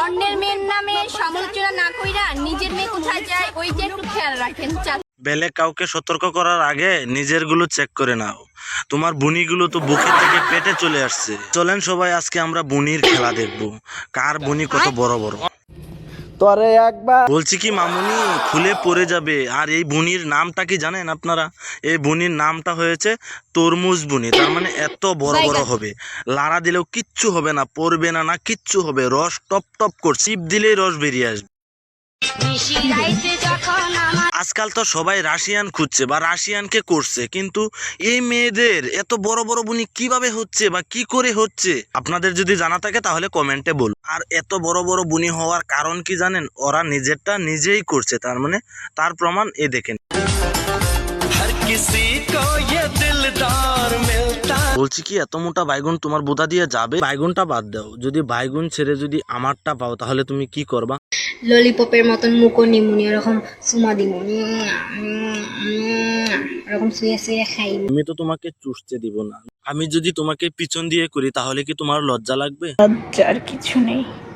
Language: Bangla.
অন্যের মেয়ের নামে সমালোচনা না কইরা নিজের মেয়ে কোথায় যায় ওইটা একটু খেয়াল রাখেন। বেলে কাউকে সতর্ক করার আগে নিজের গুলো চেক করে নাও। তোমার বুনিগুলো তো বুকে থেকে পেটে চলে আসছে। চলেন সবাই আজকে আমরা বুনির খেলা দেখবো, কার বুনি কত বড় বড়। তোরে একবার বলছি কি মামুনি, খুলে পড়ে যাবে। আর এই বুনির নামটা কি জানেন আপনারা? এই বুনির নামটা হয়েছে তরমুজ বুনি। তার মানে এত বড় বড় হবে, লাড়া দিলেও কিচ্ছু হবে না, পড়বে না, না কিচ্ছু হবে। রস টপ টপ করছে, চিপ দিলেই রস বেরিয়ে আসবে। আজকাল তো সবাই রাশিয়ান খুঁজছে বা রাশিয়ানকে করছে, কিন্তু এই মেয়েদের এত বড় বড় বুনি কিভাবে হচ্ছে বা কি করে হচ্ছে? আপনাদের যদি জানা থাকে তাহলে কমেন্টে বলুন। আর এত বড় বড় বুনি হওয়ার কারণ কি জানেন? ওরা নিজেরটা নিজেই করছে, তার মানে তার প্রমাণ এ দেখেন। বলছি কি, এত মোটা বাইগুন তোমার বোদা দিয়ে যাবে? বাইগুনটা বাদ দাও, যদি বাইগুন ছেড়ে যদি আমারটা পাও তাহলে তুমি কি করবা? ললিপপের মতন মুখো নিমুনি এরকম সুমা দিমুনি এরকম শুয়ে শুয়ে খাই। আমি তো তোমাকে চুষতে দিব না। আমি যদি তোমাকে পিছন দিয়ে করি তাহলে কি তোমার লজ্জা লাগবে? লজ্জার কিছু নেই।